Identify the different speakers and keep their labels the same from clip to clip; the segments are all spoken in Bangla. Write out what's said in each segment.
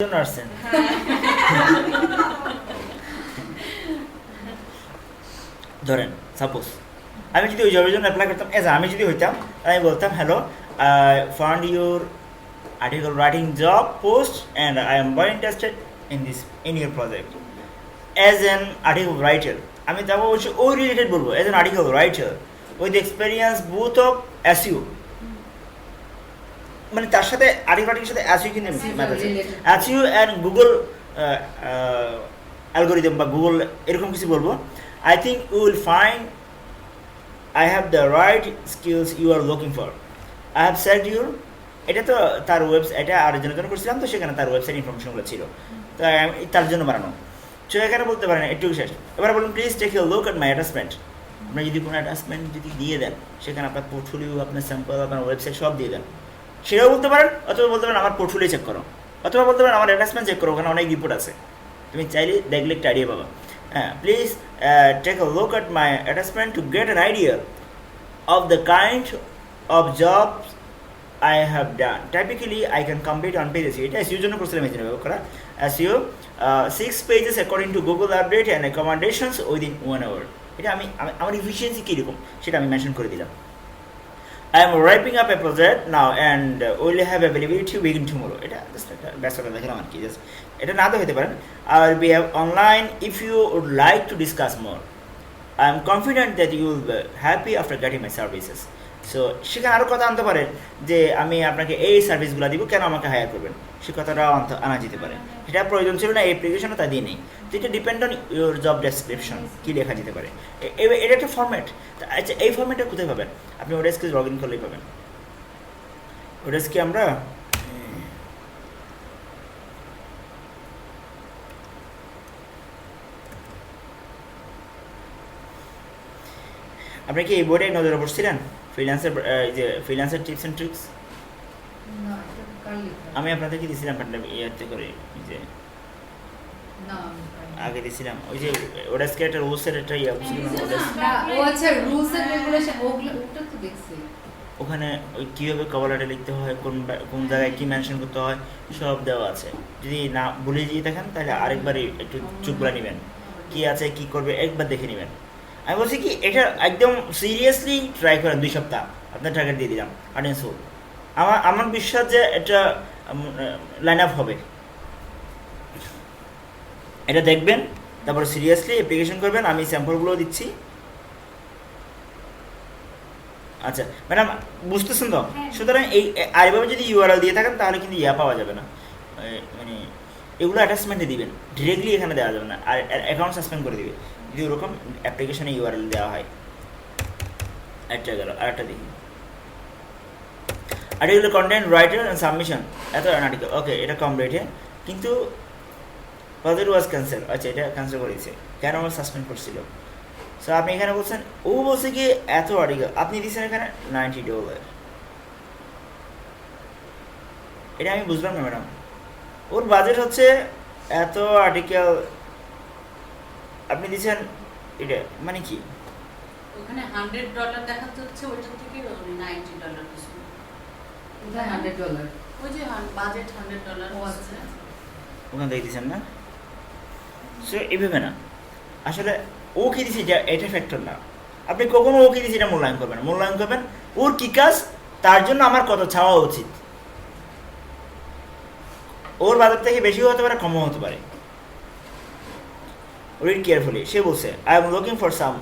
Speaker 1: জন্য আসছেন ধরেন সাপোজ আমি যদি ওই জবের জন্য অ্যাপ্লাই করতাম আমি যদি হইতাম আমি বলতাম hello I found your article writing job post and I am very interested in your project as an article writer আমি তারপর অবশ্যই ওই রিলেটেড বলবো as an article writer with experience both of SEO মানে তার সাথে আর্টিকেল রাইটিংয়ের সাথে SEO কিন্তু ম্যাচ আছে SEO and Google অ্যালগোরিদম বা গুগল এরকম কিছু বলবো I think you will find I have the right skills you are looking for I have said you এটা তো তার ওয়েবসাইট এটা আরেকজনের জন্য করছিলাম তো সেখানে তার ওয়েবসাইট ইনফরমেশনগুলো ছিল তো তার জন্য বানানো সো এখানে বলতে পারেন একটু শেষ এবার বলুন please take a look at my attachment আপনি যদি কোনো অ্যাটাচমেন্ট যদি দিয়ে দেন সেখানে আপনার পোর্টফোলিও আপনার স্যাম্পল আপনার ওয়েবসাইট সব দিয়ে দেন সেটাও বলতে পারেন অথবা বলতে পারেন আমার পোর্টফোলিও চেক করো অথবা বলতে পারেন আমার অ্যাটাচমেন্ট চেক করো ওখানে অনেক রিপোর্ট আছে তুমি চাইলে দেখলে একটা আইডিয়া পাবা হ্যাঁ please take a look at my attachment to get an idea of the kind of jobs I have done. Typically, I can complete on pages. এটা SEO জন্য করছিলাম এই জন্য ব্যবহার করা SEO 6 pages according to Google update and recommendations within 1 hour. এটা আমি আমার এফিশিয়েন্সি কীরকম সেটা আমি মেনশন করে দিলাম I am wrapping up a project now and will have availability within tomorrow. এটা জাস্ট একটা ব্যস্ততা দেখালাম আর কি জাস্ট এটা না তো হতে পারেন I will be online if you would like to discuss more. I am confident that you will be happy after getting my services. So সেখানে আরও কথা আনতে পারেন যে আমি আপনাকে এই সার্ভিসগুলো দিব কেন আমাকে হায়ার করবেন সে কথাটাও আনা যেতে পারে সেটা প্রয়োজন ছিল না অ্যাপ্লিকেশনও তা দিয়ে নেই তো এটা depend on your job description কী লেখা যেতে পারে এটা একটা ফর্ম্যাট আচ্ছা এই ফর্ম্যাটটা কোথায় পাবেন আপনি ওডেস্কে লগ ইন করলেই পাবেন ওডেস্কে আমরা আপনি কি এই বোর্ডে নজরে পড়ছিলেন ফ্রিল্যান্সার টিপস অ্যান্ড ট্রিক্স আমি আপনাদেরকে দিয়েছিলাম ইয়াতে করে যে আগে দিয়েছিলাম ওই যে ওডেস্কে একটা রুলসের একটা ইয়া ছিল ওখানে ওই কীভাবে কভার লেটার লিখতে হয় কোন জায়গায় কী মেনশন করতে হয় সব দেওয়া আছে যদি না ভুলে গিয়ে দেখেন তাহলে আরেকবারই একটু চুপ করে নেবেন কী আছে কী করবে একবার দেখে নেবেন আমি বলছি কি এটা একদম সিরিয়াসলি ট্রাই করেন 2 সপ্তাহ আপনার টার্গেট দিয়ে দিলাম অডিয়েন্স হোক আমার বিশ্বাস যে এটা লাইন আপ হবে এটা দেখবেন তারপর সিরিয়াসলি অ্যাপ্লিকেশন করবেন আমি স্যাম্পলগুলো দিচ্ছি আচ্ছা ম্যাডাম বুঝতেছেন তো সুতরাং এই আরেকভাবে যদি ইউআরএল দিয়ে থাকেন তাহলে কিন্তু ইয়া পাওয়া যাবে না মানে এগুলো অ্যাটাচমেন্টে দিবেন ডিরেক্টলি এখানে দেওয়া যাবে না আর অ্যাকাউন্ট সাসপেন্ড করে দিবে যদি ওরকম অ্যাপ্লিকেশনে ইউআরএল দেওয়া হয় একটা গেল আরেকটা দেখি article content writer and submission এত আর্টিকেল ওকে এটা কম রেটে কিন্তু প্রজেক্ট ওয়াজ ক্যান্সেল আচ্ছা এটা ক্যান্সেল করেছে কেন আমার সাসপেন্ড করছিল সো আপনি এখানে বলছেন ও বলছে কি এত আর্টিকেল আপনি দিচ্ছেন এখানে $90 এটা আমি বুঝলাম না ম্যাডাম ওর বাজেট হচ্ছে এত আর্টিকেল আপনি দিচ্ছেন এটা মানে কি
Speaker 2: ওখানে $100 দেখাতে হচ্ছে ওইটা থেকে $90 দিছি ওটা $100 ওই যে বাজেট $100 আছে
Speaker 1: ওখানে দেখে দিচ্ছেন না সো এইভাবে না আসলে ও কি দিচ্ছে এটা ফ্যাক্টর না আপনি কখনো ও কি দিচ্ছে এটা মূল্যায়ন করবেন ওর কী কাজ তার জন্য আমার কত ছাওয়া উচিত ওর বাজার থেকে বেশিও হতে পারে কমও হতে পারে read carefully সে বলছে I am looking for some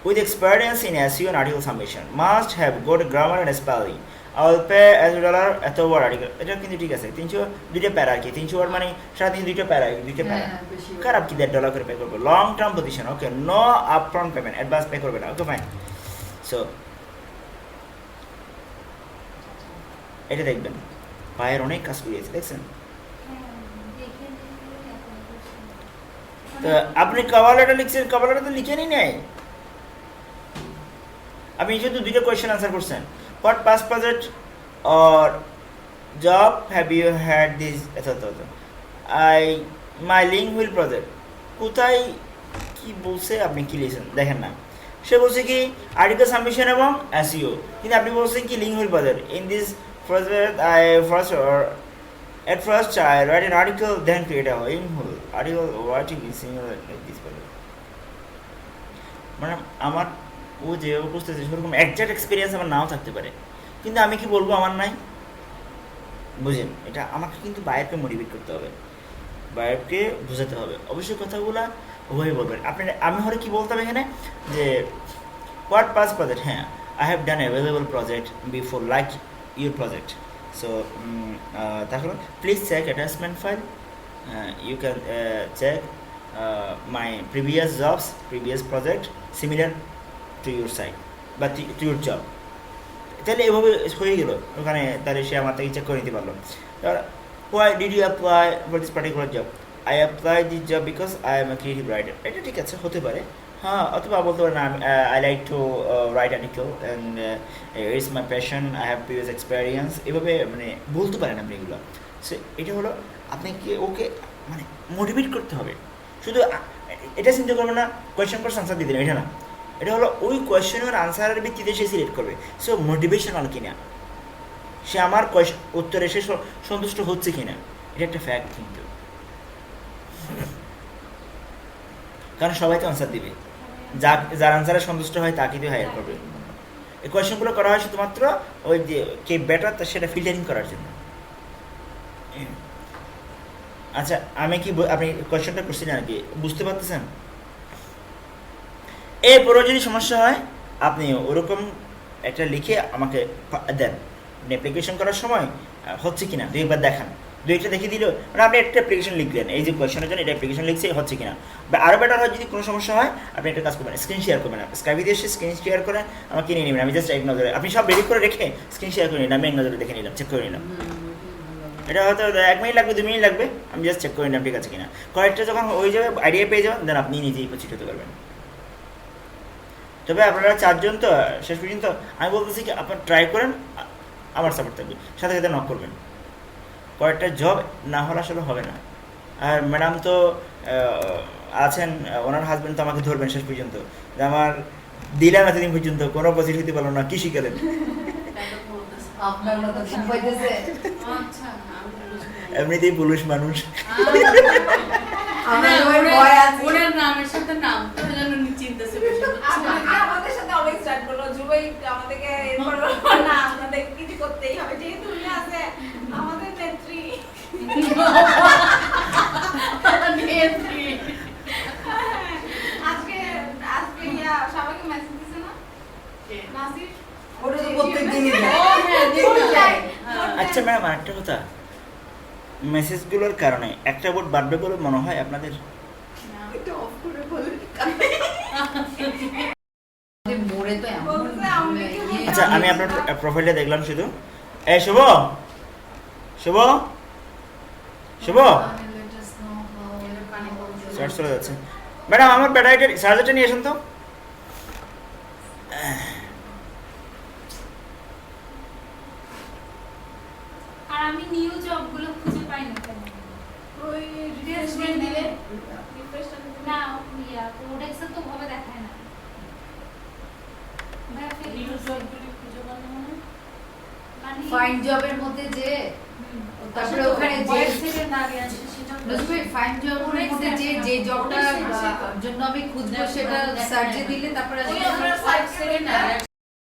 Speaker 1: with experience in SEO and article submission must have good grammar and spelling I will pay $100 এত ওয়ার্ড আর্টিকেল এটা কিন্তু ঠিক আছে 300 দুইটা প্যারা আর কি 300 ওয়ার্ড মানে 3.5 দুইটা প্যারা খারাপ কি $100 করে পে করবো long term position okay no upfront payment advance pay করবে না ওকে ফাইন সো এটা দেখবেন পায়ের অনেক কাজ করিয়েছে দেখছেন তো আপনি কভার লেটার লিখছেন কভার লেটার তো লিখেনই নেই আপনি শুধু দুইটা কোয়েশ্চেন আনসার করছেন what past project or job have you had this my link will project কোথায় কি বলছে আপনি কি লিখছেন দেখেন না সে বলছে কি আর্টিকেল সাবমিশন এবং SEO কিন্তু আপনি বলছেন কি link will project in this project I first At first, I write an article, then create a whole article writing is similar like this. মানে আমার ও যে বুঝতেছে সেরকম একজ্যাক্ট এক্সপিরিয়েন্স আমার নাও থাকতে পারে, কিন্তু আমি কি বলবো আমার নাই? বুঝেন, এটা আমাকে কিন্তু বায়ারকে মোটিভেট করতে হবে, বায়ারকে বোঝাতে হবে। অবশ্যই কথাগুলো ওভাবে বলবেন আপনি। আমি হলে কি বলতে হবে এখানে যে হোয়াট পাস প্রজেক্ট, হ্যাঁ I have done available project before like your project, so তাহলে please check attachment file, you can check my previous jobs, previous project similar to your site বা টু ইউর জব। তাহলে এভাবে হয়ে গেল ওখানে, তাহলে সে আমার থেকে চেক করে নিতে পারলো। Why did you apply for this particular job? I apply this job because I am a creative writer. এটা ঠিক আছে, হতে পারে, হ্যাঁ, অথবা বলতে পারেন I like to write article and it's my passion, I have previous experience, এভাবে মানে বলতে পারেন আপনি এগুলো। সো এটা হলো আপনাকে ওকে মানে মোটিভেট করতে হবে। শুধু এটা চিন্তা করবেন না কোয়েশ্চেন করে আনসার দিয়ে দিলেন, এটা না, এটা হলো ওই কোয়েশ্চেনের আনসারের ভিত্তিতে সে সিলেক্ট করবে। সো মোটিভেশনাল কিনা, সে আমার উত্তরে সে সন্তুষ্ট হচ্ছে কিনা, এটা একটা ফ্যাক্ট কিন্তু, কারণ সবাই তো আনসার দিবে, যার আনসারে সন্তুষ্ট হয় তাকে দিয়ে হায়ার করবে। এই কোয়েশ্চেনগুলো করা হয় শুধুমাত্র ওই যে কে বেটার তা সেটা ফিল্টারিং করার জন্য। আচ্ছা, আমি কি আপনি কোয়েশ্চেনটা করছেন আর কি বুঝতে পারতেছেন? এরপরও যদি সমস্যা হয় আপনি ওরকম একটা লিখে আমাকে দেন, অ্যাপ্লিকেশন করার সময় হচ্ছে কিনা দুইবার দেখান, দুইটা দেখে দিল, মানে আপনি একটা অ্যাপ্লিকেশন লিখলেন এই যে কোয়েশ্চেনের জন্য, এটা অ্যাপ্লিকেশন লিখছে হচ্ছে কিনা। বা আরও বেটার হয় যদি কোনো সমস্যা হয় আপনি একটা কাজ করবেন, স্ক্রিন শেয়ার করবেন, স্কাইপে দিয়ে স্ক্রিন শেয়ার করে আমাকে নিয়ে নেবেন, আমি জাস্ট এক নজরে, আপনি সব রেডি করে রেখে স্ক্রিন শেয়ার করে নিলাম, আমি এক নজরে দেখে নিলাম, চেক করে নিলাম। এটা হয়তো 1 মিনিট লাগবে, 2 মিনিট লাগবে, আমি জাস্ট চেক করে নিলাম ঠিক আছে কিনা। কয়েকটা যখন হয়ে যাবে, আইডিয়া পেয়ে যাবেন, দেন আপনি নিজেই প্রচিত হতে পারবেন। তবে আপনারা 4 জন তো শেষ পর্যন্ত, আমি বলতেছি কি আপনার ট্রাই করেন, আমার সাপোর্ট থাকবে, সাথে সাথে নক করবেন। কয়েকটা জব না হলে আসলে হবে না। আর ম্যাডাম তো আছেন, ওনার হাজব্যান্ড তো আমাকে ধরবেন শেষ পর্যন্ত, যে আমার দিলাম এতদিন পর্যন্ত কোনো প্রজেক্ট হতে পারলো না, কি শিখালেন? এমনিতেই পুলিশ মানুষ,
Speaker 2: নামের সাথে নাম তোর জন্য চিন্তাছে
Speaker 3: আমাদের সাথে অনেক স্টার্ট করলো জুবাই আমাদেরকে এরপর না আমাদের কিছু করতেই হবে, যেহেতু উনি আছে আমাদের নেত্রী। আজকে আজকে ইয়া সবাইকে মেসেজ দিছে না নাসির,
Speaker 4: ওটা তো প্রত্যেকদিনই
Speaker 1: আচ্ছা ম্যাডাম আরেকটা কথা, মেসেজগুলোর কারণে একটা বোর্ড বাড়বে বলে মনে হয় আপনাদের?
Speaker 3: এটা অফ করে বলেন।
Speaker 4: মোড়ে তো এমন
Speaker 3: বলছে আমি কি বলবো?
Speaker 1: আচ্ছা, আমি আপনার প্রোফাইলটা দেখলাম শুধু। এই শুভ, শুভ, শুভ, চার্জ চলে যাচ্ছে। ম্যাডাম আমার ব্যাটারিটা চার্জারটা নিয়ে আসুন তো।
Speaker 5: আর আমি নিউ জবগুলো খুঁজে পাই না কেন?
Speaker 3: ওই
Speaker 5: রিফ্রেশমেন্ট দিলে
Speaker 3: রিফ্রেশমেন্ট
Speaker 5: না, ইয়া কোডেক্সে তো ভাবে দেখায় না। ভাই
Speaker 2: নিউ জবগুলি খুঁজে পান না মানে?
Speaker 5: মানে
Speaker 4: ফাইন্ড জবের মধ্যে যে তারপরে ওখানে যে
Speaker 5: ওয়েবসাইটে না গিয়ে আছে সেটা
Speaker 4: ফাইন্ড জবের মধ্যে যে জবটার জন্য আমি খুঁজবো সেটা সার্চে দিলে তারপরে
Speaker 2: ওই আমরা সাইট থেকে না